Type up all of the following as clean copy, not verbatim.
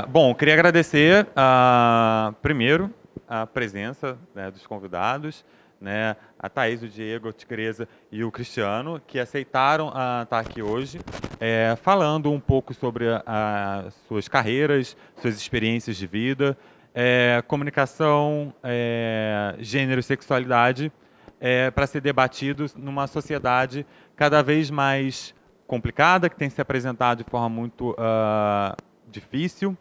Bom, eu queria agradecer, primeiro, a presença, né, dos convidados, né, a Thaís, o Diego, a Tigresa e o Cristiano, que aceitaram estar aqui hoje, falando um pouco sobre suas carreiras, suas experiências de vida, comunicação, gênero e sexualidade, para ser debatidos numa sociedade cada vez mais complicada, que tem se apresentado de forma muito difícil,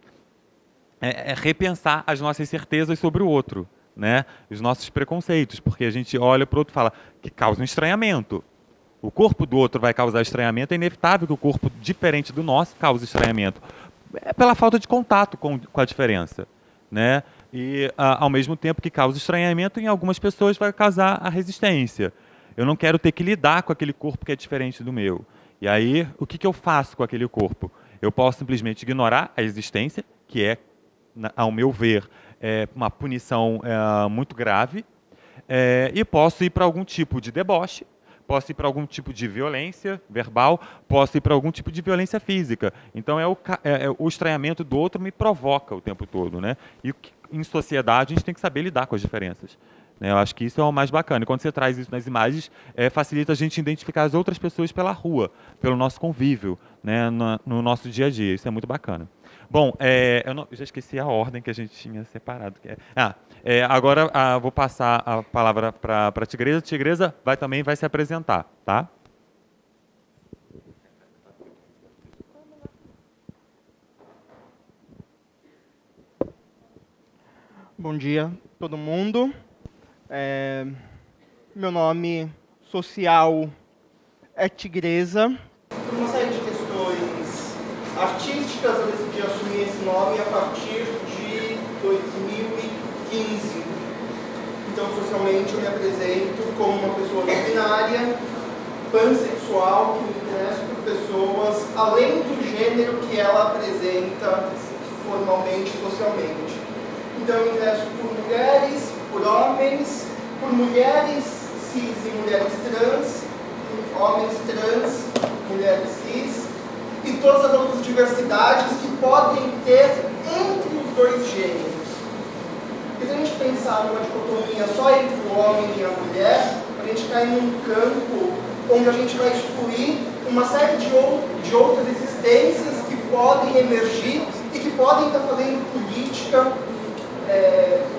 repensar as nossas certezas sobre o outro, né? Os nossos preconceitos, porque a gente olha para o outro e fala que causa um estranhamento. O corpo do outro vai causar estranhamento, é inevitável que o corpo diferente do nosso cause estranhamento. É pela falta de contato com a diferença, né? E, ao mesmo tempo que causa estranhamento, em algumas pessoas vai causar a resistência. Eu não quero ter que lidar com aquele corpo que é diferente do meu. E aí, o que eu faço com aquele corpo? Eu posso simplesmente ignorar a existência, que é, ao meu ver, uma punição muito grave, e posso ir para algum tipo de deboche, posso ir para algum tipo de violência verbal, posso ir para algum tipo de violência física. Então, o estranhamento do outro me provoca o tempo todo, né? E em sociedade a gente tem que saber lidar com as diferenças. Eu acho que isso é o mais bacana. E quando você traz isso nas imagens, facilita a gente identificar as outras pessoas pela rua, pelo nosso convívio, né, no nosso dia a dia. Isso é muito bacana. Bom, eu já esqueci a ordem que a gente tinha separado. Agora vou passar a palavra para a Tigresa. Tigresa também vai se apresentar, tá? Bom dia, todo mundo. Meu nome social é Tigresa. Por uma série de questões artísticas, eu decidi assumir esse nome a partir de 2015. Então, socialmente, eu me apresento como uma pessoa não binária, pansexual, que me interessa por pessoas além do gênero que ela apresenta formalmente, socialmente. Então, eu me interesso por mulheres, por homens, por mulheres cis e mulheres trans, homens trans, mulheres cis, e todas as outras diversidades que podem ter entre os dois gêneros. E se a gente pensar numa dicotomia só entre o homem e a mulher, a gente cai num campo onde a gente vai excluir uma série de outras existências que podem emergir e que podem estar fazendo política.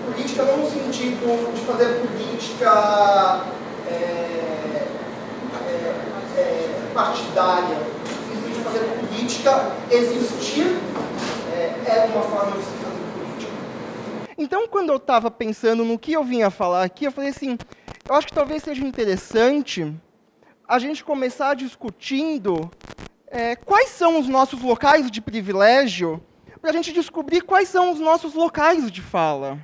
Política não no sentido de fazer política partidária, no sentido de fazer política existir é uma forma de se fazer política. Então, quando eu estava pensando no que eu vinha falar aqui, eu falei assim, eu acho que talvez seja interessante a gente começar discutindo quais são os nossos locais de privilégio, para a gente descobrir quais são os nossos locais de fala.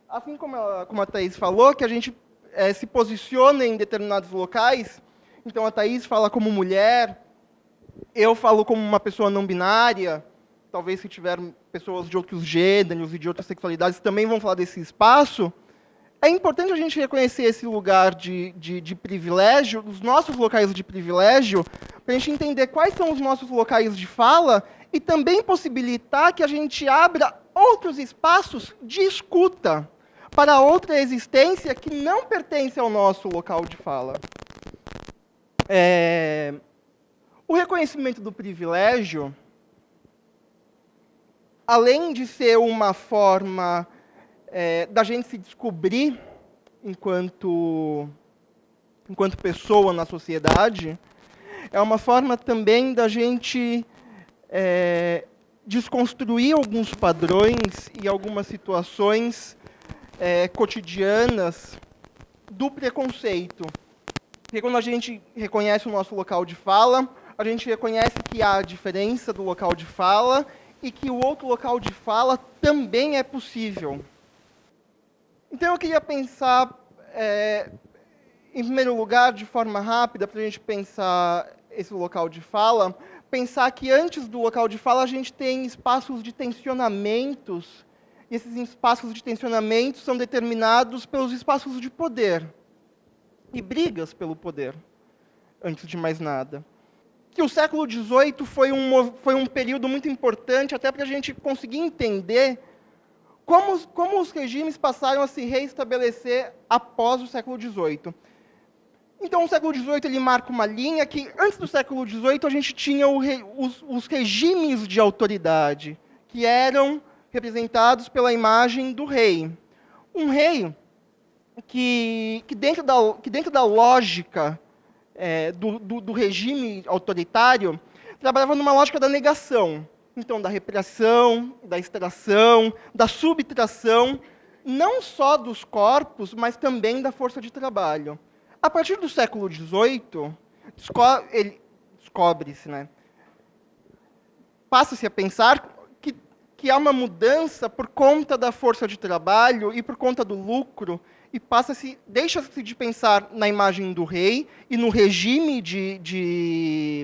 Assim como a Thaís falou, que a gente se posiciona em determinados locais, então a Thaís fala como mulher, eu falo como uma pessoa não binária, talvez se tiver pessoas de outros gêneros e de outras sexualidades também vão falar desse espaço. É importante a gente reconhecer esse lugar de privilégio, os nossos locais de privilégio, para a gente entender quais são os nossos locais de fala e também possibilitar que a gente abra outros espaços de escuta para outra existência que não pertence ao nosso local de fala. O reconhecimento do privilégio, além de ser uma forma da gente se descobrir enquanto pessoa na sociedade, é uma forma também da gente desconstruir alguns padrões e algumas situações cotidianas do preconceito. Porque quando a gente reconhece o nosso local de fala, a gente reconhece que há a diferença do local de fala e que o outro local de fala também é possível. Então, eu queria pensar, em primeiro lugar, de forma rápida, para a gente pensar esse local de fala, pensar que antes do local de fala a gente tem espaços de tensionamentos, e esses espaços de tensionamentos são determinados pelos espaços de poder, e brigas pelo poder, antes de mais nada. que o século XVIII foi um período muito importante até para a gente conseguir entender como os regimes passaram a se reestabelecer após o século XVIII. Então, o século XVIII ele marca uma linha que, antes do século XVIII, a gente tinha os regimes de autoridade, que eram representados pela imagem do rei. Um rei que dentro da lógica do regime autoritário, trabalhava numa lógica da negação. Então, da repressão, da extração, da subtração, não só dos corpos, mas também da força de trabalho. A partir do século XVIII, descobre-se, né? Passa-se a pensar que há uma mudança por conta da força de trabalho e por conta do lucro, e deixa-se de pensar na imagem do rei e no regime de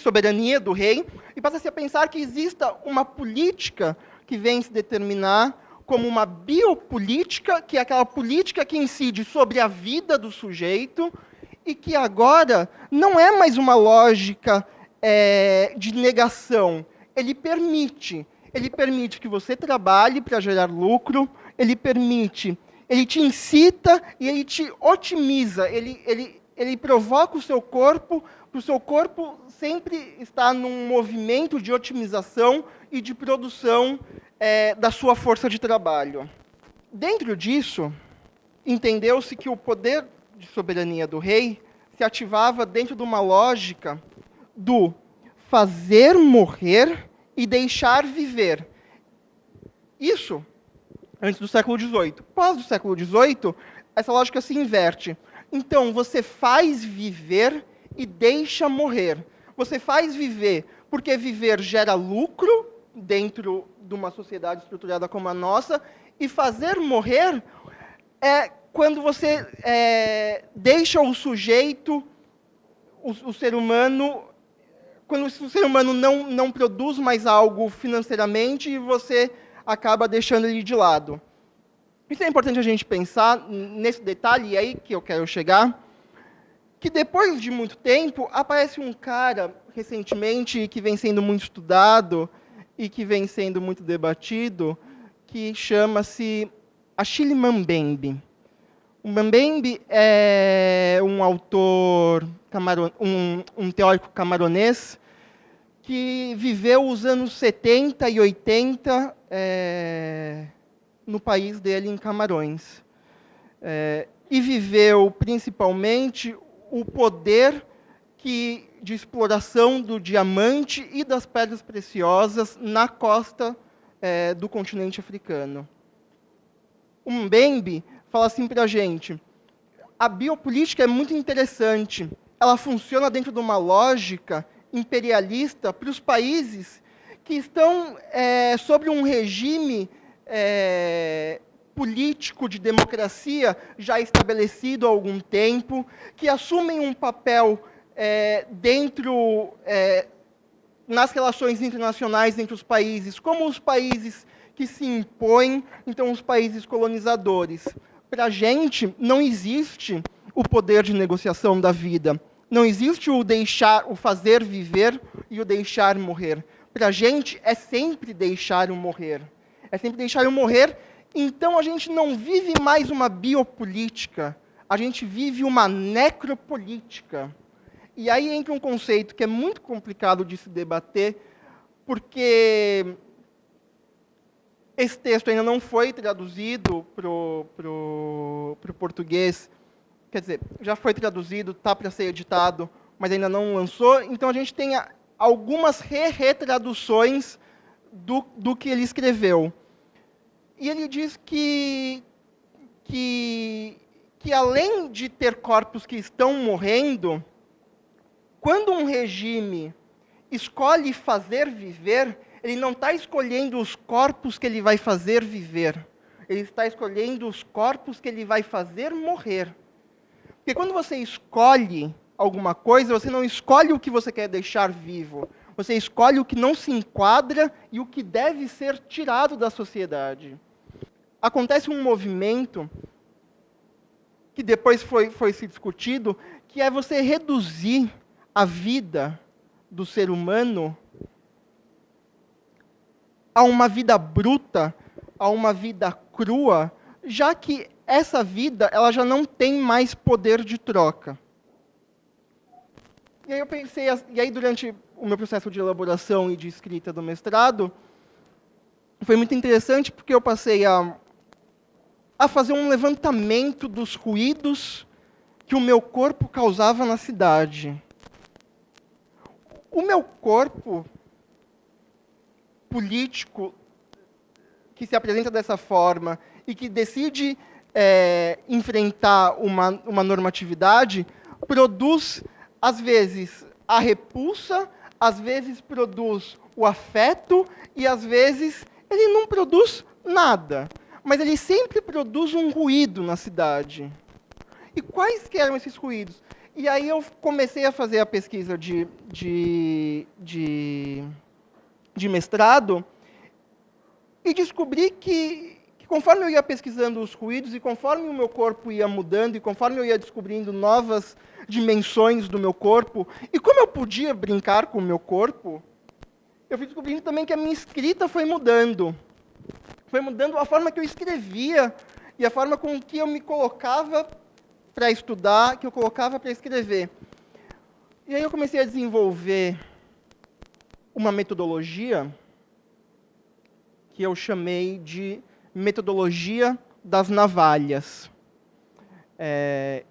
soberania do rei, e passa-se a pensar que exista uma política que vem se determinar como uma biopolítica, que é aquela política que incide sobre a vida do sujeito, e que agora não é mais uma lógica de negação. Ele permite que você trabalhe para gerar lucro, ele te incita e ele te otimiza, ele provoca o seu corpo, para o seu corpo sempre estar num movimento de otimização e de produção da sua força de trabalho. Dentro disso, entendeu-se que o poder de soberania do rei se ativava dentro de uma lógica do fazer morrer e deixar viver. Isso antes do século XVIII. Pós do século XVIII, essa lógica se inverte. Então, você faz viver e deixa morrer. Você faz viver porque viver gera lucro dentro de uma sociedade estruturada como a nossa, e fazer morrer é quando você deixa o sujeito, o ser humano, quando o ser humano não produz mais algo financeiramente e você acaba deixando ele de lado. Isso é importante a gente pensar nesse detalhe, e aí que eu quero chegar, que depois de muito tempo, aparece um cara, recentemente, que vem sendo muito estudado e que vem sendo muito debatido, que chama-se Achille Mbembe. O Mbembe é um autor, um teórico camaronês, que viveu os anos 70 e 80 no país dele, em Camarões. E viveu, principalmente, o poder de exploração do diamante e das pedras preciosas na costa do continente africano. O Mbembe fala assim para a gente: a biopolítica é muito interessante, ela funciona dentro de uma lógica imperialista para os países que estão sobre um regime político de democracia já estabelecido há algum tempo, que assumem um papel nas relações internacionais entre os países, como os países que se impõem, então os países colonizadores. Para a gente, não existe o poder de negociação da vida. Não existe o fazer viver e o deixar morrer. Para a gente, é sempre deixar o morrer. É sempre deixar o morrer. Então, a gente não vive mais uma biopolítica. A gente vive uma necropolítica. E aí entra um conceito que é muito complicado de se debater, porque esse texto ainda não foi traduzido para o português. Quer dizer, já foi traduzido, está para ser editado, mas ainda não lançou. Então, a gente tem algumas retraduções do que ele escreveu. E ele diz que além de ter corpos que estão morrendo, quando um regime escolhe fazer viver, ele não está escolhendo os corpos que ele vai fazer viver. Ele está escolhendo os corpos que ele vai fazer morrer. Porque quando você escolhe alguma coisa, você não escolhe o que você quer deixar vivo. Você escolhe o que não se enquadra e o que deve ser tirado da sociedade. Acontece um movimento que depois foi se discutido, que é você reduzir a vida do ser humano a uma vida bruta, a uma vida crua, já que essa vida ela já não tem mais poder de troca. E aí eu pensei, e aí durante o meu processo de elaboração e de escrita do mestrado, foi muito interessante porque eu passei a fazer um levantamento dos ruídos que o meu corpo causava na cidade. O meu corpo político, que se apresenta dessa forma e que decide enfrentar uma normatividade, produz, às vezes, a repulsa, às vezes produz o afeto e, às vezes, ele não produz nada. Mas ele sempre produz um ruído na cidade. E quais que eram esses ruídos? E aí eu comecei a fazer a pesquisa de mestrado e descobri que conforme eu ia pesquisando os ruídos e conforme o meu corpo ia mudando e conforme eu ia descobrindo novas dimensões do meu corpo e como eu podia brincar com o meu corpo, eu fui descobrindo também que a minha escrita foi mudando. Foi mudando a forma que eu escrevia e a forma com que eu me colocava para estudar, que eu colocava para escrever. E aí eu comecei a desenvolver uma metodologia que eu chamei de metodologia das navalhas.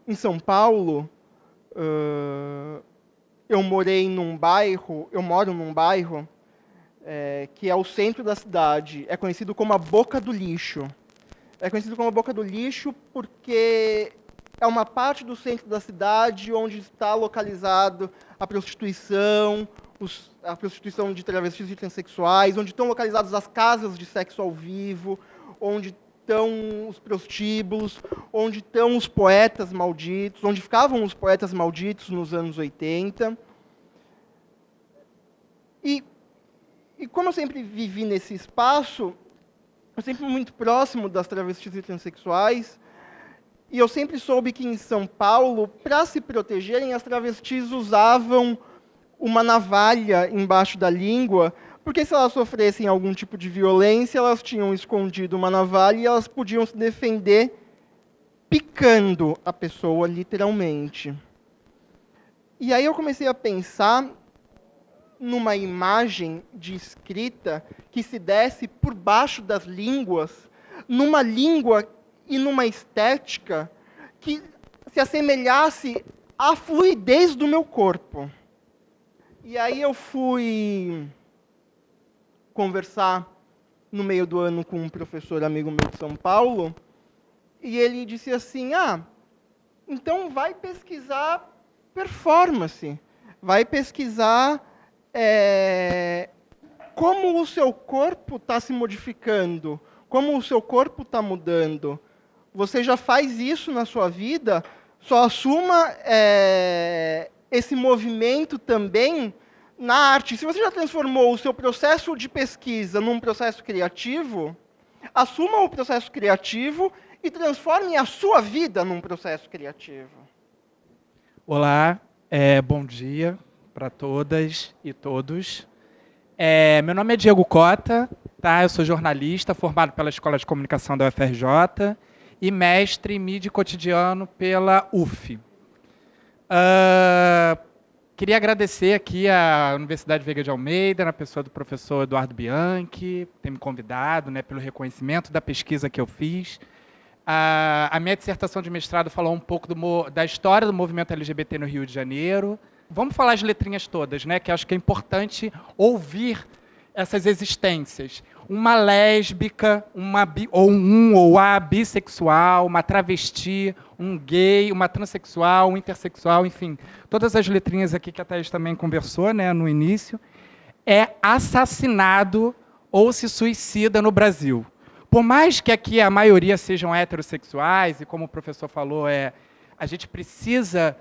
Em São Paulo, eu moro num bairro que é o centro da cidade, é conhecido como a Boca do Lixo. É conhecido como a Boca do Lixo porque é uma parte do centro da cidade onde está localizado a prostituição de travestis e transexuais, onde estão localizadas as casas de sexo ao vivo, onde estão os prostíbulos, onde estão os poetas malditos, onde ficavam os poetas malditos nos anos 80. E como eu sempre vivi nesse espaço, eu sempre fui muito próximo das travestis e transexuais, e eu sempre soube que em São Paulo, para se protegerem, as travestis usavam uma navalha embaixo da língua, porque se elas sofressem algum tipo de violência, elas tinham escondido uma navalha e elas podiam se defender picando a pessoa, literalmente. E aí eu comecei a pensar numa imagem de escrita que se desse por baixo das línguas, numa língua e numa estética que se assemelhasse à fluidez do meu corpo. E aí eu fui conversar no meio do ano com um professor amigo meu de São Paulo, e ele disse assim, então vai pesquisar performance, vai pesquisar como o seu corpo está se modificando, como o seu corpo está mudando. Você já faz isso na sua vida, só assuma esse movimento também na arte. Se você já transformou o seu processo de pesquisa num processo criativo, assuma o processo criativo e transforme a sua vida num processo criativo. Olá, bom dia para todas e todos. Meu nome é Diego Cota, tá? Eu sou jornalista, formado pela Escola de Comunicação da UFRJ e mestre em mídia e cotidiano pela UF. Queria agradecer aqui à Universidade Veiga de Almeida, na pessoa do professor Eduardo Bianchi, ter me convidado, né, pelo reconhecimento da pesquisa que eu fiz. A minha dissertação de mestrado falou um pouco da história do movimento LGBT no Rio de Janeiro. Vamos falar as letrinhas todas, né, que acho que é importante ouvir essas existências. Uma lésbica, ou a bissexual, uma travesti, um gay, uma transexual, um intersexual, enfim, todas as letrinhas aqui que a Thaís também conversou, né, no início, é assassinado ou se suicida no Brasil. Por mais que aqui a maioria sejam heterossexuais, e como o professor falou, a gente precisa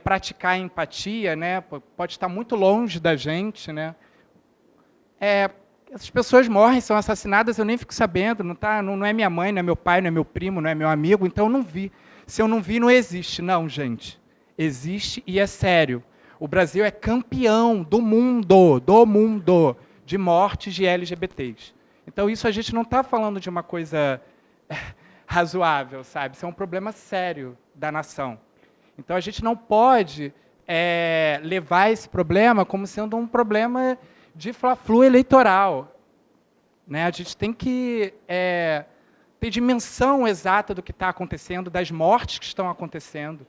praticar a empatia, né, pode estar muito longe da gente, né, essas pessoas morrem, são assassinadas, eu nem fico sabendo, não é minha mãe, não é meu pai, não é meu primo, não é meu amigo, então eu não vi. Se eu não vi, não existe. Não, gente. Existe e é sério. O Brasil é campeão do mundo de mortes de LGBTs. Então, isso a gente não está falando de uma coisa razoável, sabe? Isso é um problema sério da nação. Então, a gente não pode levar esse problema como sendo um problema de fla-flu eleitoral. Né? A gente tem que ter dimensão exata do que está acontecendo, das mortes que estão acontecendo.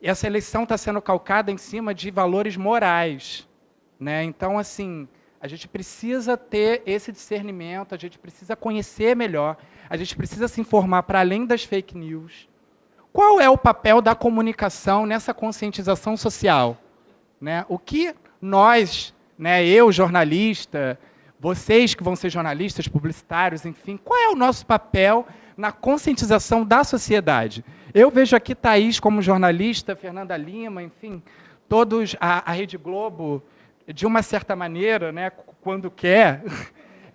E essa eleição está sendo calcada em cima de valores morais. Né? Então, assim, a gente precisa ter esse discernimento, a gente precisa conhecer melhor, a gente precisa se informar para além das fake news. Qual é o papel da comunicação nessa conscientização social? Né? O que nós, né, eu, jornalista, vocês que vão ser jornalistas, publicitários, enfim, qual é o nosso papel na conscientização da sociedade? Eu vejo aqui Thaís como jornalista, Fernanda Lima, enfim, todos, a Rede Globo, de uma certa maneira, né, quando quer,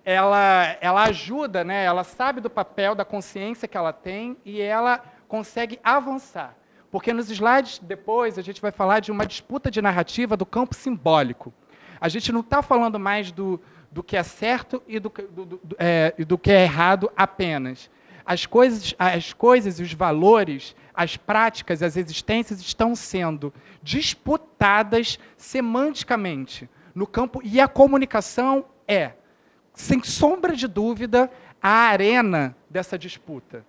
ela ajuda, né, ela sabe do papel, da consciência que ela tem e ela consegue avançar. Porque nos slides depois a gente vai falar de uma disputa de narrativa do campo simbólico. A gente não está falando mais do que é certo e do que é errado apenas. As coisas, os valores, as práticas, as existências estão sendo disputadas semanticamente no campo, e a comunicação é, sem sombra de dúvida, a arena dessa disputa.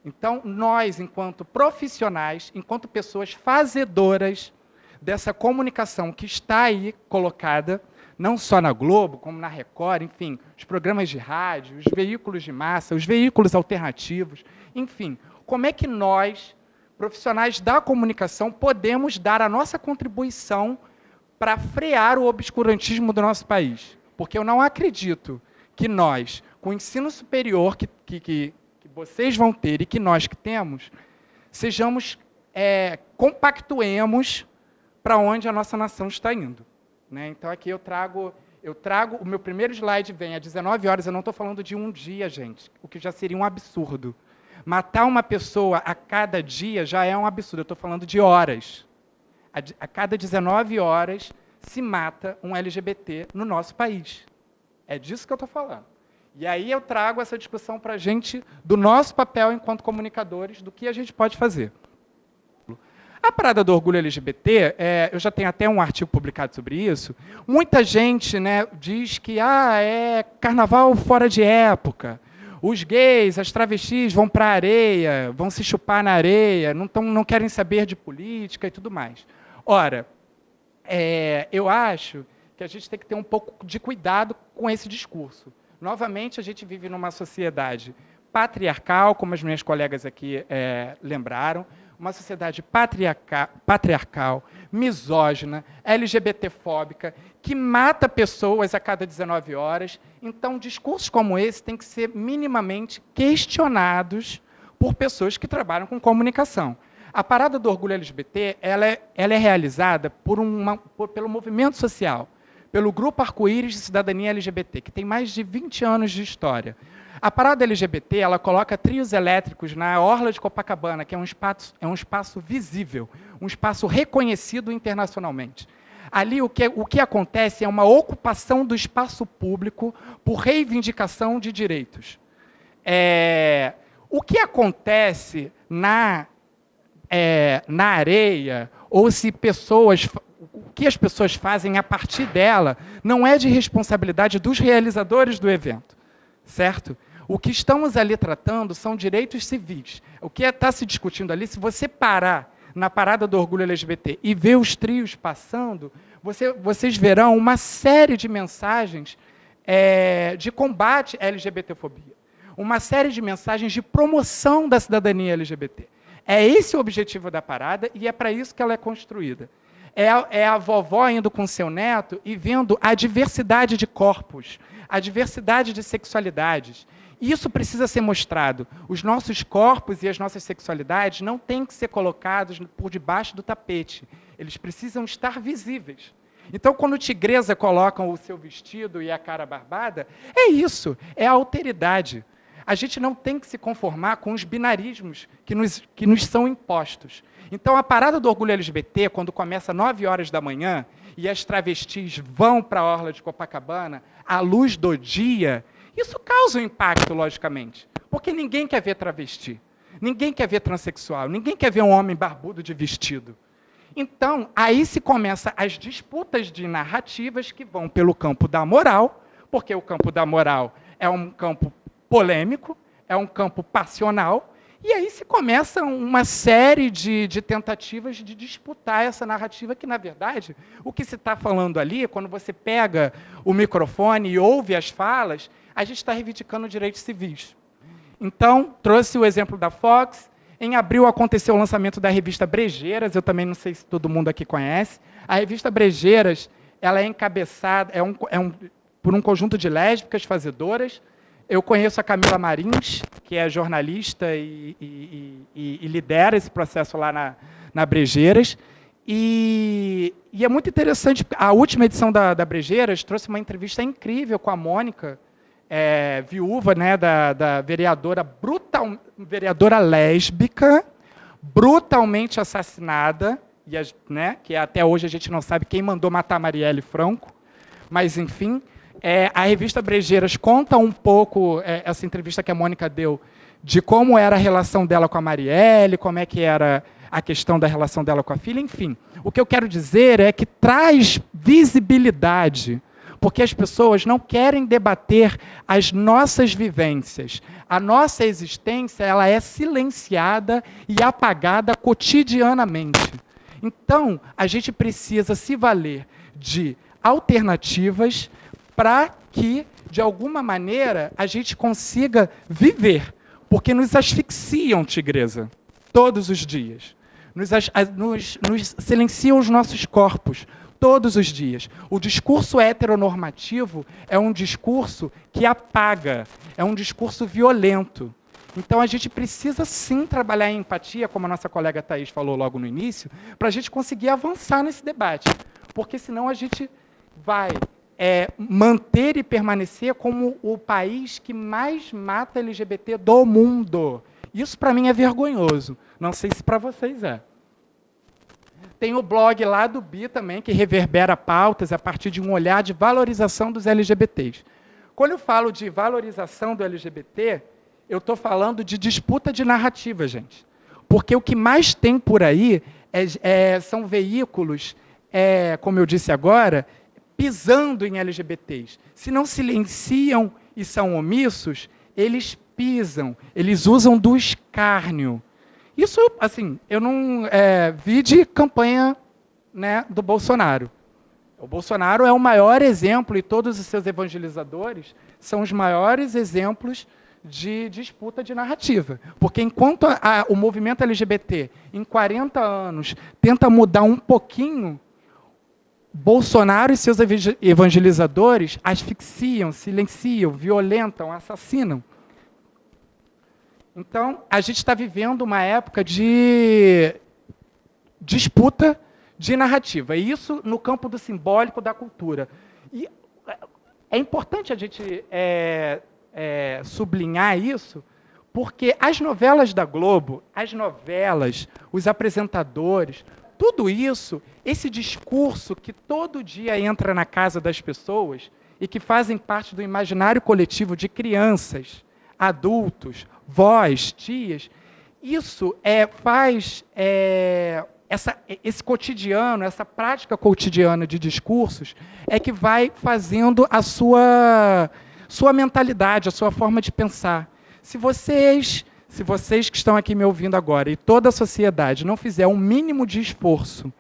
Então, nós, enquanto profissionais, enquanto pessoas fazedoras dessa comunicação que está aí colocada, não só na Globo, como na Record, enfim, os programas de rádio, os veículos de massa, os veículos alternativos, enfim, como é que nós, profissionais da comunicação, podemos dar a nossa contribuição para frear o obscurantismo do nosso país? Porque eu não acredito que nós, com o ensino superior que vocês vão ter e que nós que temos, compactuemos para onde a nossa nação está indo. Né? Então, aqui eu trago, o meu primeiro slide vem às 19 horas, eu não estou falando de um dia, gente, o que já seria um absurdo. Matar uma pessoa a cada dia já é um absurdo, eu estou falando de horas. A cada 19 horas se mata um LGBT no nosso país. É disso que eu estou falando. E aí eu trago essa discussão para a gente do nosso papel enquanto comunicadores, do que a gente pode fazer. A parada do orgulho LGBT, eu já tenho até um artigo publicado sobre isso, muita gente, né, diz que é carnaval fora de época, os gays, as travestis vão para a areia, vão se chupar na areia, não querem saber de política e tudo mais. Ora, eu acho que a gente tem que ter um pouco de cuidado com esse discurso. Novamente, a gente vive numa sociedade patriarcal, como as minhas colegas aqui lembraram, uma sociedade patriarcal, misógina, LGBTfóbica, que mata pessoas a cada 19 horas. Então, discursos como esse têm que ser minimamente questionados por pessoas que trabalham com comunicação. A parada do orgulho LGBT ela é realizada pelo movimento social, pelo Grupo Arco-Íris de Cidadania LGBT, que tem mais de 20 anos de história. A parada LGBT ela coloca trios elétricos na orla de Copacabana, que é um espaço visível, um espaço reconhecido internacionalmente. Ali o que acontece é uma ocupação do espaço público por reivindicação de direitos. O que acontece na areia, ou se o que as pessoas fazem a partir dela, não é de responsabilidade dos realizadores do evento, certo? O que estamos ali tratando são direitos civis. O que está se discutindo ali, se você parar na parada do orgulho LGBT e ver os trios passando, vocês verão uma série de mensagens de combate à LGBTfobia, uma série de mensagens de promoção da cidadania LGBT. É esse o objetivo da parada e é para isso que ela é construída. É a vovó indo com seu neto e vendo a diversidade de corpos, a diversidade de sexualidades. Isso precisa ser mostrado. Os nossos corpos e as nossas sexualidades não têm que ser colocados por debaixo do tapete. Eles precisam estar visíveis. Então, quando tigresa colocam o seu vestido e a cara barbada, é isso, é a alteridade. a gente não tem que se conformar com os binarismos que nos são impostos. Então, a parada do orgulho LGBT, quando começa às 9 horas da manhã, e as travestis vão para a orla de Copacabana, à luz do dia, isso causa um impacto, logicamente. Porque ninguém quer ver travesti, ninguém quer ver transexual, ninguém quer ver um homem barbudo de vestido. Então, aí se começam as disputas de narrativas que vão pelo campo da moral, porque o campo da moral é um campo polêmico, é um campo passional, e aí se começa uma série de tentativas de disputar essa narrativa que, na verdade, o que se está falando ali, quando você pega o microfone e ouve as falas, a gente está reivindicando direitos civis. Então, trouxe o exemplo da Fox. Em abril aconteceu o lançamento da revista Brejeiras, eu também não sei se todo mundo aqui conhece. A revista Brejeiras, ela é encabeçada por um conjunto de lésbicas fazedoras. Eu conheço a Camila Marins, que é jornalista e lidera esse processo lá na Brejeiras. E é muito interessante, a última edição da Brejeiras trouxe uma entrevista incrível com a Mônica, viúva, né, da vereadora, vereadora lésbica, brutalmente assassinada, né, que até hoje a gente não sabe quem mandou matar Marielle Franco, mas, enfim, a revista Brejeiras conta um pouco, essa entrevista que a Mônica deu, de como era a relação dela com a Marielle, como é que era a questão da relação dela com a filha, enfim. O que eu quero dizer é que traz visibilidade, porque as pessoas não querem debater as nossas vivências. A nossa existência, ela é silenciada e apagada cotidianamente. Então, a gente precisa se valer de alternativas para que, de alguma maneira, a gente consiga viver, porque nos asfixiam, tigresa, todos os dias. Nos silenciam os nossos corpos, todos os dias. O discurso heteronormativo é um discurso que apaga, é um discurso violento. Então, a gente precisa, sim, trabalhar em empatia, como a nossa colega Thaís falou logo no início, para a gente conseguir avançar nesse debate. Porque, senão, a gente vai manter e permanecer como o país que mais mata LGBT do mundo. Isso, para mim, é vergonhoso. Não sei se para vocês é. Tem o blog lá do Bi também, que reverbera pautas a partir de um olhar de valorização dos LGBTs. Quando eu falo de valorização do LGBT, eu estou falando de disputa de narrativa, gente. Porque o que mais tem por aí são veículos, como eu disse agora, pisando em LGBTs. Se não silenciam e são omissos, eles pisam, eles usam do escárnio. Isso, assim, eu não vi de campanha, né, do Bolsonaro. O Bolsonaro é o maior exemplo, e todos os seus evangelizadores são os maiores exemplos de disputa de narrativa. Porque enquanto o movimento LGBT, em 40 anos, tenta mudar um pouquinho, Bolsonaro e seus evangelizadores asfixiam, silenciam, violentam, assassinam. Então, a gente está vivendo uma época de disputa de narrativa, e isso no campo do simbólico da cultura. E é importante a gente sublinhar isso, porque as novelas da Globo, os apresentadores, tudo isso, esse discurso que todo dia entra na casa das pessoas e que fazem parte do imaginário coletivo de crianças, adultos, vós, tias, isso faz esse cotidiano, essa prática cotidiana de discursos, que vai fazendo a sua mentalidade, a sua forma de pensar. Se vocês que estão aqui me ouvindo agora e toda a sociedade não fizer um mínimo de esforço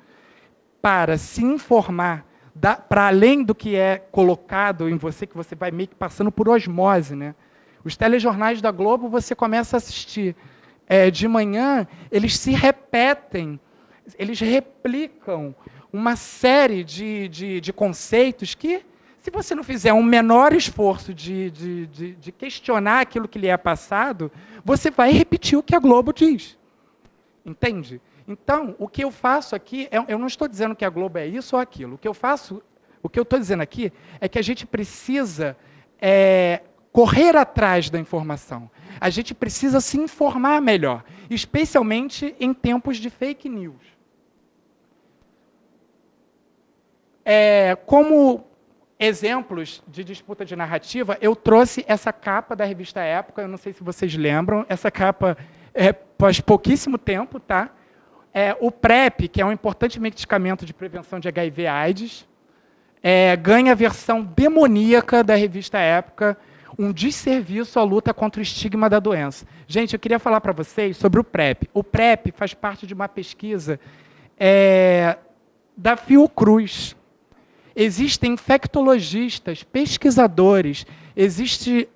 para se informar, para além do que é colocado em você, que você vai meio que passando por osmose, né? Os telejornais da Globo, você começa a assistir. De manhã, eles se repetem, eles replicam uma série de conceitos que, se você não fizer um menor esforço de questionar aquilo que lhe é passado, você vai repetir o que a Globo diz. Entende? Então, o que eu faço aqui, eu não estou dizendo que a Globo é isso ou aquilo. O que eu estou dizendo aqui é que a gente precisa correr atrás da informação. A gente precisa se informar melhor, especialmente em tempos de fake news. Como exemplos de disputa de narrativa, eu trouxe essa capa da revista Época, eu não sei se vocês lembram, essa capa faz pouquíssimo tempo, tá? O PrEP, que é um importante medicamento de prevenção de HIV/AIDS, ganha a versão demoníaca da revista Época, um desserviço à luta contra o estigma da doença. Gente, eu queria falar para vocês sobre o PrEP. O PrEP faz parte de uma pesquisa da Fiocruz. Existem infectologistas, pesquisadores, existem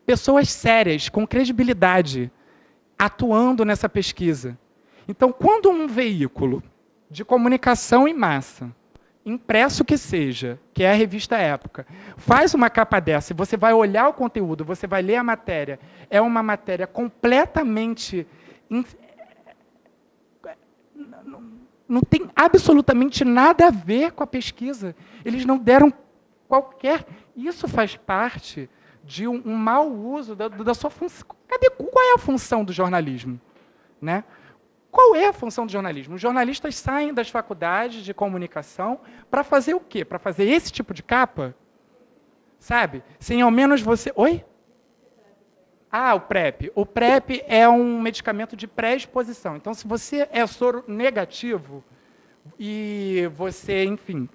pessoas sérias, com credibilidade, atuando nessa pesquisa. Então, quando um veículo de comunicação em massa, impresso que seja, que é a revista Época, faz uma capa dessa, e você vai olhar o conteúdo, você vai ler a matéria, é uma matéria completamente... Não tem absolutamente nada a ver com a pesquisa. Eles não deram qualquer... Isso faz parte de um mau uso da sua função. Qual é a função do jornalismo? Né? Qual é a função do jornalismo? Os jornalistas saem das faculdades de comunicação para fazer o quê? Para fazer esse tipo de capa? Sabe? Sem ao menos você... Oi? O PrEP. O PrEP é um medicamento de pré-exposição. Então, se você é soro negativo e você, enfim,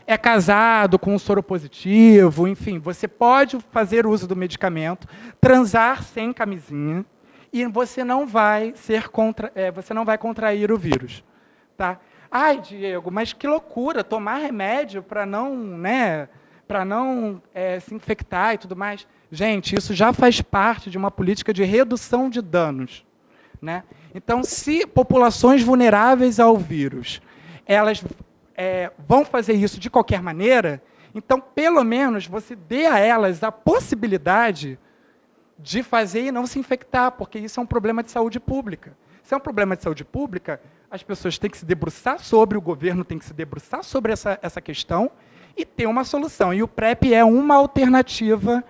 é casado com um soro positivo, enfim, você pode fazer uso do medicamento, transar sem camisinha e você não vai contrair o vírus, tá? Ai, Diego, mas que loucura, tomar remédio para não, se infectar e tudo mais. Gente, isso já faz parte de uma política de redução de danos. Né? Então, se populações vulneráveis ao vírus, elas vão fazer isso de qualquer maneira, então, pelo menos, você dê a elas a possibilidade de fazer e não se infectar, porque isso é um problema de saúde pública. Se é um problema de saúde pública, as pessoas têm que se debruçar sobre, o governo tem que se debruçar sobre essa questão e ter uma solução. E o PrEP é uma alternativa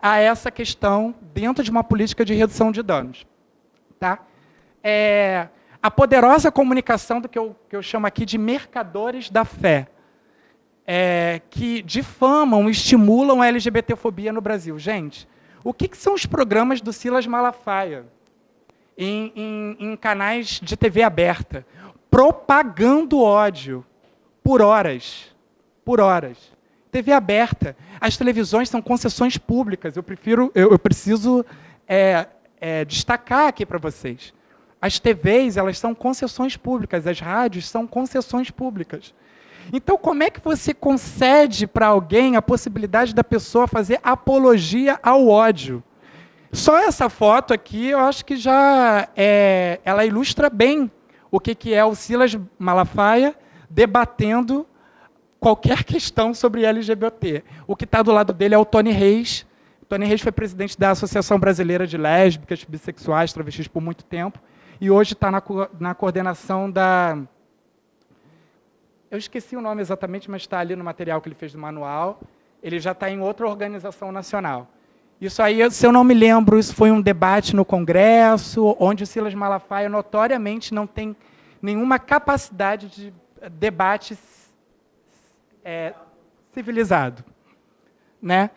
a essa questão dentro de uma política de redução de danos. Tá? A poderosa comunicação do que eu chamo aqui de mercadores da fé, que difamam e estimulam a LGBTfobia no Brasil. Gente, o que são os programas do Silas Malafaia em canais de TV aberta? Propagando ódio por horas. Por horas. TV aberta. As televisões são concessões públicas. Eu preciso destacar aqui para vocês. As TVs, elas são concessões públicas. As rádios são concessões públicas. Então, como é que você concede para alguém a possibilidade da pessoa fazer apologia ao ódio? Só essa foto aqui, eu acho que já ela ilustra bem o que é o Silas Malafaia debatendo qualquer questão sobre LGBT. O que está do lado dele é o Tony Reis. O Tony Reis foi presidente da Associação Brasileira de Lésbicas, Bissexuais, Travestis por muito tempo, e hoje está na coordenação da... Eu esqueci o nome exatamente, mas está ali no material que ele fez do manual. Ele já está em outra organização nacional. Isso aí, se eu não me lembro, isso foi um debate no Congresso, onde o Silas Malafaia notoriamente não tem nenhuma capacidade de debate civilizado. Né?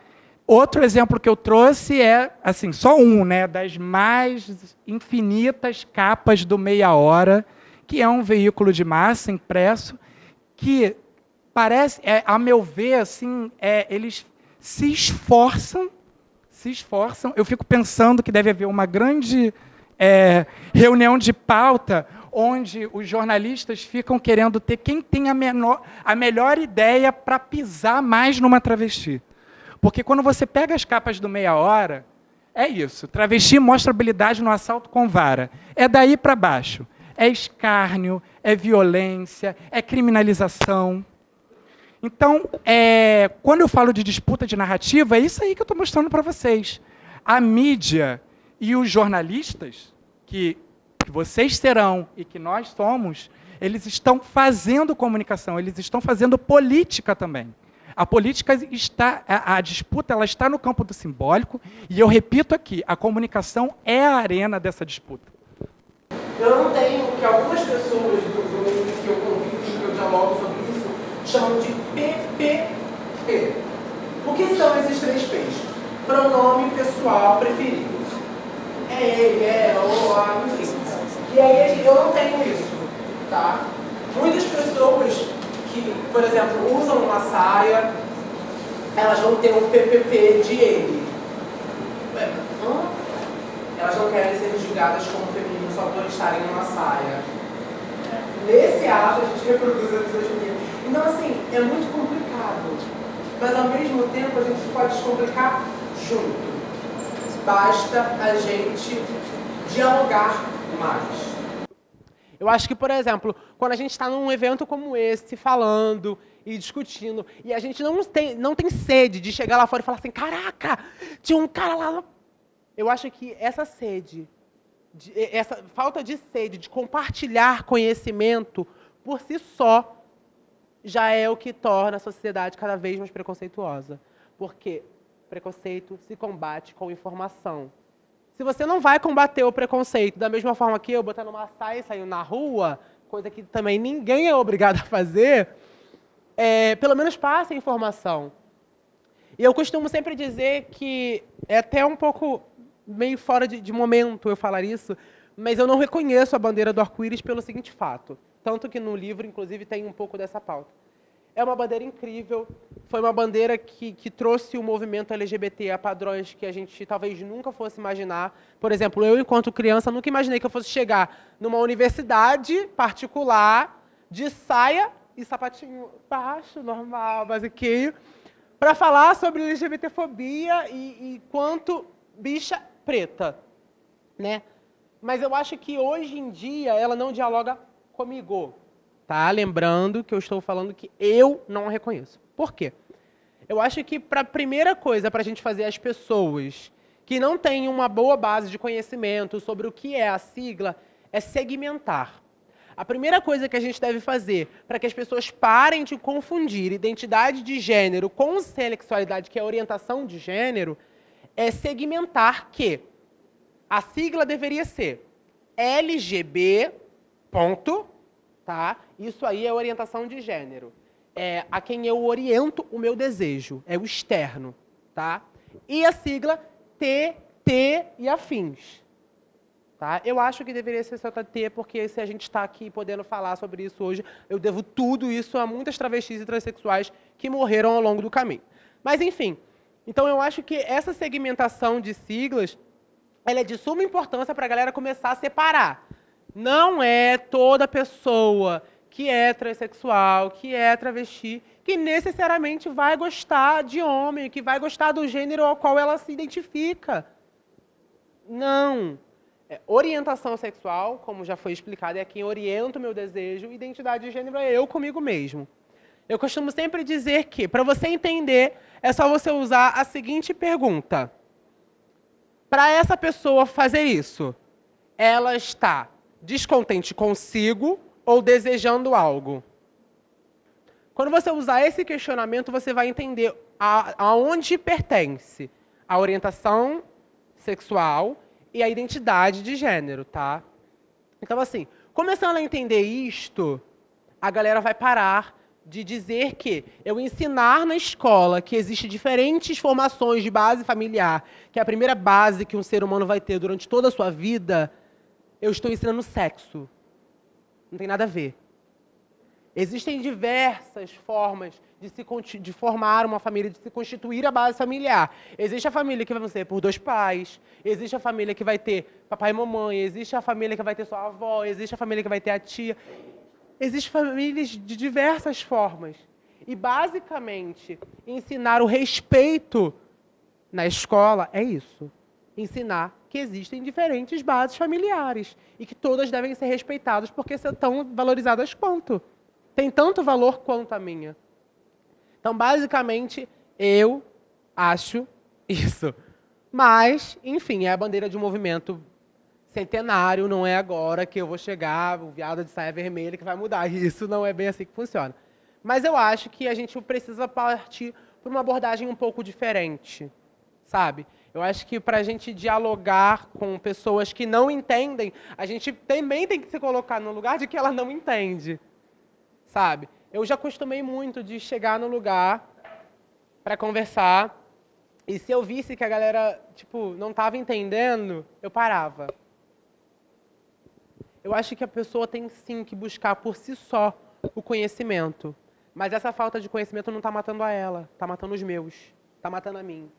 Outro exemplo que eu trouxe assim, só um, né, das mais infinitas capas do Meia Hora, que é um veículo de massa impresso, que parece, a meu ver, assim, eles se esforçam, eu fico pensando que deve haver uma grande reunião de pauta, onde os jornalistas ficam querendo ter quem tem a melhor ideia para pisar mais numa travesti. Porque quando você pega as capas do Meia Hora, é isso, travesti mostra habilidade no assalto com vara. É daí para baixo. É escárnio, é violência, é criminalização. Então, quando eu falo de disputa de narrativa, é isso aí que eu estou mostrando para vocês. A mídia e os jornalistas, que vocês serão e que nós somos, eles estão fazendo comunicação, eles estão fazendo política também. A política está, a disputa ela está no campo do simbólico, e eu repito aqui, a comunicação é a arena dessa disputa. Eu não tenho o que algumas pessoas do meio que eu convido, que eu dialogo sobre isso, chamam de PPP. O que são esses 3 P's? Pronome pessoal preferido. É ele, é ela, ou a, enfim. E aí eu não tenho isso, tá? Muitas pessoas que, por exemplo, usam uma saia, elas vão ter um PPP de ele. Elas não querem ser julgadas como femininas só por estarem numa saia. Nesse ato a gente reproduz a misoginia. Então, assim, é muito complicado. Mas, ao mesmo tempo, a gente pode descomplicar junto. Basta a gente dialogar mais. Eu acho que, por exemplo, quando a gente está num evento como esse, falando e discutindo, e a gente não tem sede de chegar lá fora e falar assim, caraca, tinha um cara lá. Eu acho que essa sede, essa falta de sede de compartilhar conhecimento, por si só, já é o que torna a sociedade cada vez mais preconceituosa. Porque preconceito se combate com informação. Se você não vai combater o preconceito da mesma forma que eu, botando uma saia e saindo na rua, coisa que também ninguém é obrigado a fazer, pelo menos passe a informação. E eu costumo sempre dizer que é até um pouco meio fora de momento eu falar isso, mas eu não reconheço a bandeira do arco-íris pelo seguinte fato. Tanto que no livro, inclusive, tem um pouco dessa pauta. É uma bandeira incrível, foi uma bandeira que trouxe o movimento LGBT a padrões que a gente talvez nunca fosse imaginar. Por exemplo, eu, enquanto criança, nunca imaginei que eu fosse chegar numa universidade particular, de saia e sapatinho baixo, normal, basiquinho, para falar sobre LGBTfobia e quanto bicha preta, né? Mas eu acho que hoje em dia ela não dialoga comigo. Tá? Lembrando que eu estou falando que eu não a reconheço. Por quê? Eu acho que a primeira coisa para a gente fazer as pessoas que não têm uma boa base de conhecimento sobre o que é a sigla é segmentar. A primeira coisa que a gente deve fazer para que as pessoas parem de confundir identidade de gênero com sexualidade, que é orientação de gênero, é segmentar que a sigla deveria ser LGB, ponto, tá? Isso aí é orientação de gênero. É a quem eu oriento o meu desejo, é o externo, tá? E a sigla TT e afins. Tá? Eu acho que deveria ser só T, porque se a gente está aqui podendo falar sobre isso hoje, eu devo tudo isso a muitas travestis e transexuais que morreram ao longo do caminho. Mas, enfim, então eu acho que essa segmentação de siglas ela é de suma importância para a galera começar a separar. Não é toda pessoa que é transexual, que é travesti, que necessariamente vai gostar de homem, que vai gostar do gênero ao qual ela se identifica. Não. Orientação sexual, como já foi explicado, é quem orienta o meu desejo. Identidade de gênero é eu comigo mesmo. Eu costumo sempre dizer que, para você entender, é só você usar a seguinte pergunta. Para essa pessoa fazer isso, ela está descontente consigo ou desejando algo? Quando você usar esse questionamento, você vai entender aonde pertence a orientação sexual e a identidade de gênero, tá? Então, assim, começando a entender isto, a galera vai parar de dizer que eu ensinar na escola que existem diferentes formações de base familiar, que é a primeira base que um ser humano vai ter durante toda a sua vida, eu estou ensinando sexo. Não tem nada a ver. Existem diversas formas de formar uma família, de se constituir a base familiar. Existe a família que vai ser por 2 pais, existe a família que vai ter papai e mamãe, existe a família que vai ter só a avó, existe a família que vai ter a tia. Existem famílias de diversas formas. E, basicamente, ensinar o respeito na escola é isso. Ensinar que existem diferentes bases familiares e que todas devem ser respeitadas porque são tão valorizadas quanto. Tem tanto valor quanto a minha. Então, basicamente, eu acho isso. Mas, enfim, é a bandeira de um movimento centenário, não é agora que eu vou chegar, o viado de saia vermelha que vai mudar. Isso não é bem assim que funciona. Mas eu acho que a gente precisa partir por uma abordagem um pouco diferente, sabe? Eu acho que para a gente dialogar com pessoas que não entendem, a gente também tem que se colocar no lugar de que ela não entende, sabe? Eu já acostumei muito de chegar no lugar para conversar e se eu visse que a galera, tipo, não estava entendendo, eu parava. Eu acho que a pessoa tem sim que buscar por si só o conhecimento. Mas essa falta de conhecimento não está matando a ela, está matando os meus, está matando a mim.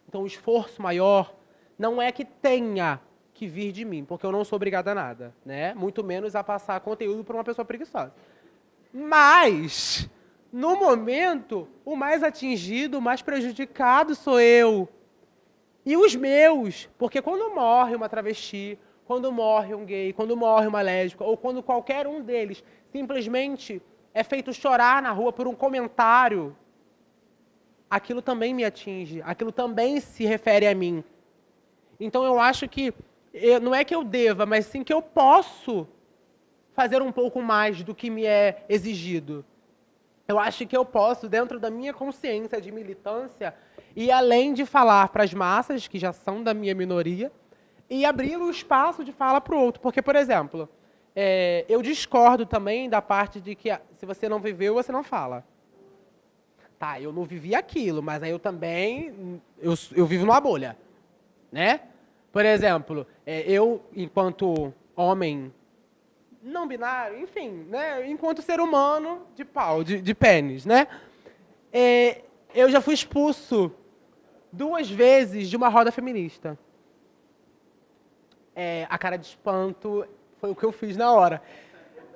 Então o esforço maior não é que tenha que vir de mim, porque eu não sou obrigada a nada, né? Muito menos a passar conteúdo para uma pessoa preguiçosa. Mas, no momento, o mais atingido, o mais prejudicado sou eu. E os meus, porque quando morre uma travesti, quando morre um gay, quando morre uma lésbica, ou quando qualquer um deles simplesmente é feito chorar na rua por um comentário, aquilo também me atinge, aquilo também se refere a mim. Então eu acho que, não é que eu deva, mas sim que eu posso fazer um pouco mais do que me é exigido. Eu acho que eu posso, dentro da minha consciência de militância, e além de falar para as massas, que já são da minha minoria, e abrir o espaço de fala para o outro. Porque, por exemplo, eu discordo também da parte de que se você não viveu, você não fala. Tá, eu não vivi aquilo, mas aí eu também, eu vivo numa bolha, né? Por exemplo, eu, enquanto homem não binário, enfim, né? Enquanto ser humano de pau, de pênis, né? Eu já fui expulso 2 vezes de uma roda feminista. A cara de espanto foi o que eu fiz na hora.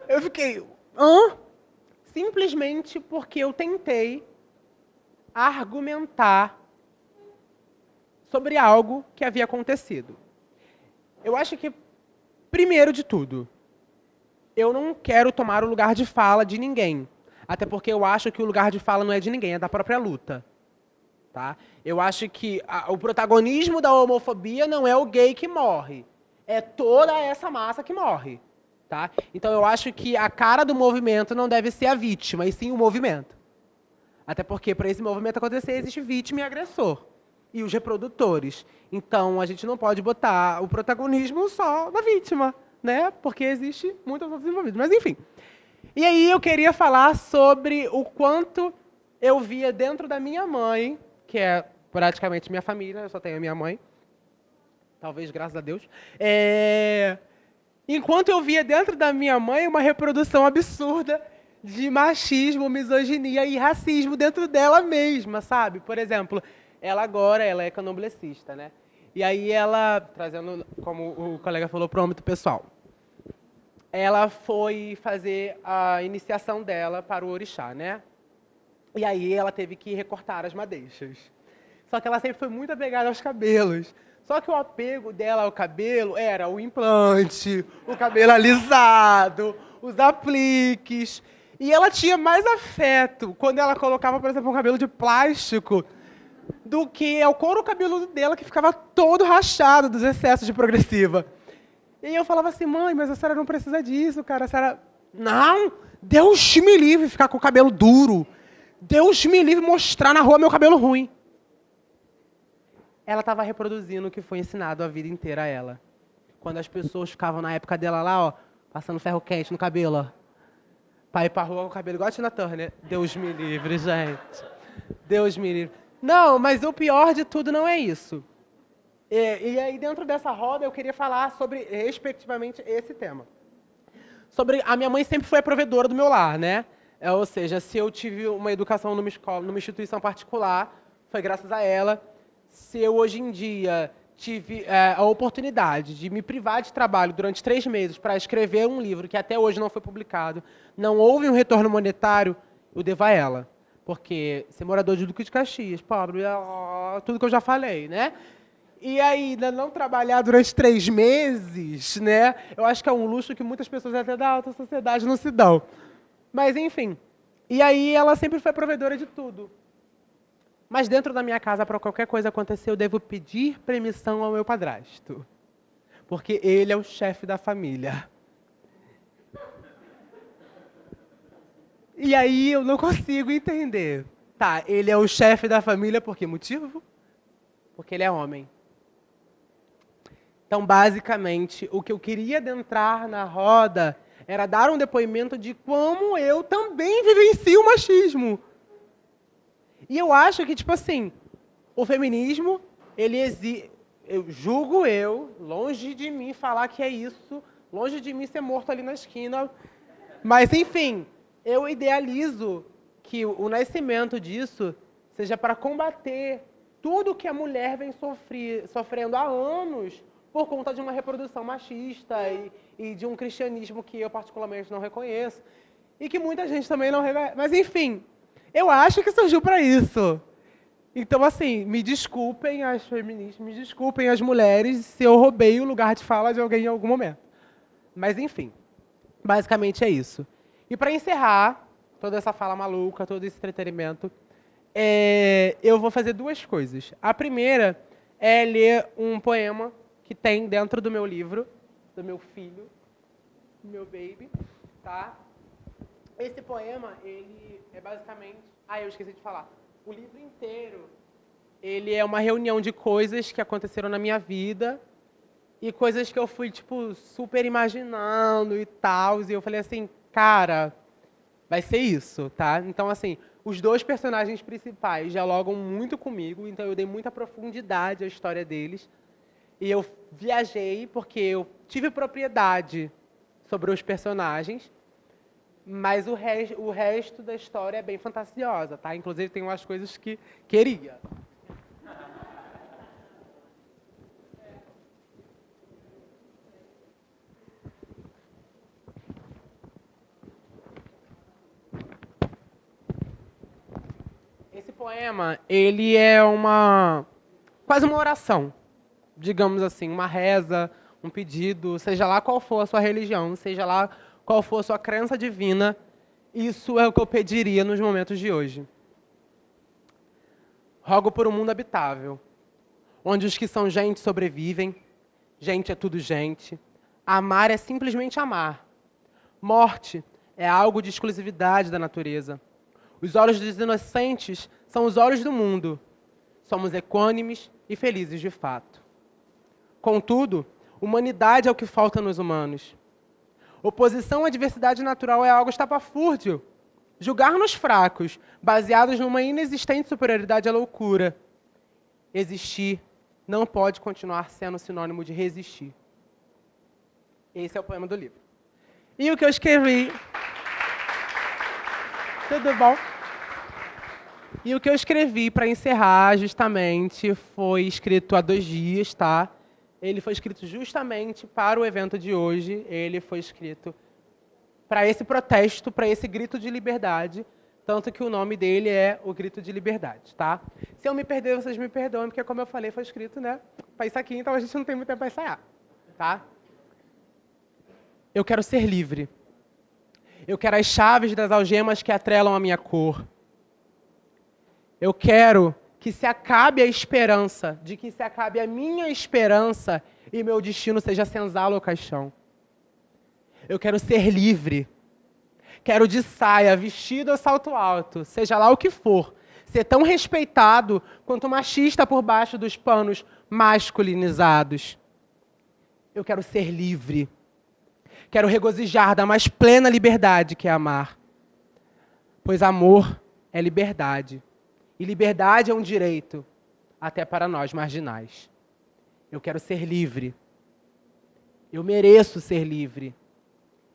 Eu fiquei, hã? Simplesmente porque eu tentei argumentar sobre algo que havia acontecido. Eu acho que, primeiro de tudo, eu não quero tomar o lugar de fala de ninguém. Até porque eu acho que o lugar de fala não é de ninguém, é da própria luta. Tá? Eu acho que o protagonismo da homofobia não é o gay que morre. É toda essa massa que morre. Tá? Então eu acho que a cara do movimento não deve ser a vítima, e sim o movimento. Até porque para esse movimento acontecer existe vítima e agressor. E os reprodutores. Então a gente não pode botar o protagonismo só na vítima, né? Porque existe muitos outros envolvidos. Mas enfim. E aí eu queria falar sobre o quanto eu via dentro da minha mãe, que é praticamente minha família, eu só tenho a minha mãe. Talvez, graças a Deus. Enquanto eu via dentro da minha mãe uma reprodução absurda de machismo, misoginia e racismo dentro dela mesma, sabe? Por exemplo, ela agora é candomblessista, né? E aí ela, trazendo, como o colega falou, para o âmbito pessoal, ela foi fazer a iniciação dela para o orixá, né? E aí ela teve que recortar as madeixas. Só que ela sempre foi muito apegada aos cabelos. Só que o apego dela ao cabelo era o implante, o cabelo alisado, os apliques. E ela tinha mais afeto quando ela colocava, por exemplo, um cabelo de plástico do que ao couro cabeludo dela, que ficava todo rachado dos excessos de progressiva. E eu falava assim, mãe, mas a senhora não precisa disso, cara. A senhora... Não, Deus me livre ficar com o cabelo duro. Deus me livre mostrar na rua meu cabelo ruim. Ela estava reproduzindo o que foi ensinado a vida inteira a ela. Quando as pessoas ficavam na época dela lá, ó, passando ferro quente no cabelo, ó. Pra ir pra rua com o cabelo igual a Tina Turner. Deus me livre, gente. Deus me livre. Não, mas o pior de tudo não é isso. E aí, dentro dessa roda, eu queria falar sobre, respectivamente, esse tema. Sobre a minha mãe sempre foi a provedora do meu lar, né? Ou seja, se eu tive uma educação numa escola, numa instituição particular, foi graças a ela. Se eu, hoje em dia, tive a oportunidade de me privar de trabalho durante 3 meses para escrever um livro que até hoje não foi publicado, não houve um retorno monetário, eu devo a ela. Porque ser morador de Duque de Caxias, pobre, tudo que eu já falei, né? E ainda não trabalhar durante 3 meses, né? Eu acho que é um luxo que muitas pessoas até da alta sociedade não se dão. Mas, enfim. E aí ela sempre foi provedora de tudo. Mas dentro da minha casa, para qualquer coisa acontecer, eu devo pedir permissão ao meu padrasto. Porque ele é o chefe da família. E aí eu não consigo entender. Tá, ele é o chefe da família por que motivo? Porque ele é homem. Então, basicamente, o que eu queria adentrar na roda era dar um depoimento de como eu também vivencio o machismo. E eu acho que, tipo assim, o feminismo, longe de mim falar que é isso, longe de mim ser morto ali na esquina, mas, enfim, eu idealizo que o nascimento disso seja para combater tudo que a mulher vem sofrendo há anos por conta de uma reprodução machista e de um cristianismo que eu particularmente não reconheço e que muita gente também não reconhece. Mas, enfim, eu acho que surgiu para isso. Então, assim, me desculpem as feministas, me desculpem as mulheres se eu roubei o lugar de fala de alguém em algum momento. Mas, enfim, basicamente é isso. E para encerrar toda essa fala maluca, todo esse entretenimento, eu vou fazer duas coisas. A primeira é ler um poema que tem dentro do meu livro, do meu filho, do meu baby, tá? Esse poema, ele é basicamente... eu esqueci de falar. O livro inteiro, ele é uma reunião de coisas que aconteceram na minha vida e coisas que eu fui, tipo, super imaginando e tal. E eu falei assim, cara, vai ser isso, tá? Então, assim, os dois personagens principais dialogam muito comigo, então eu dei muita profundidade à história deles. E eu viajei porque eu tive propriedade sobre os personagens, mas o resto da história é bem fantasiosa, tá? Inclusive tem umas coisas que queria. Esse poema, ele é quase uma oração, digamos assim, uma reza, um pedido, seja lá qual for a sua religião, seja lá qual for a sua crença divina, isso é o que eu pediria nos momentos de hoje. Rogo por um mundo habitável, onde os que são gente sobrevivem, gente é tudo gente, amar é simplesmente amar. Morte é algo de exclusividade da natureza. Os olhos dos inocentes são os olhos do mundo. Somos equânimes e felizes de fato. Contudo, humanidade é o que falta nos humanos. Oposição à diversidade natural é algo estapafúrdio. Julgar-nos fracos, baseados numa inexistente superioridade, é loucura. Existir não pode continuar sendo sinônimo de resistir. Esse é o poema do livro. E o que eu escrevi... Tudo bom? E o que eu escrevi para encerrar, justamente, foi escrito há 2 dias, tá? Ele foi escrito justamente para o evento de hoje. Ele foi escrito para esse protesto, para esse grito de liberdade. Tanto que o nome dele é o Grito de Liberdade, tá? Se eu me perder, vocês me perdoem, porque, como eu falei, foi escrito, né, para isso aqui, então a gente não tem muito tempo para ensaiar, tá? Eu quero ser livre. Eu quero as chaves das algemas que atrelam a minha cor. Eu quero que se acabe a esperança, de que se acabe a minha esperança e meu destino seja senzala ou caixão. Eu quero ser livre. Quero de saia, vestido ou salto alto, seja lá o que for, ser tão respeitado quanto machista por baixo dos panos masculinizados. Eu quero ser livre. Quero regozijar da mais plena liberdade que é amar. Pois amor é liberdade. E liberdade é um direito, até para nós marginais. Eu quero ser livre. Eu mereço ser livre.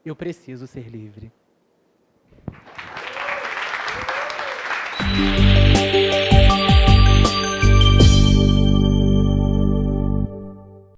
Eu preciso ser livre.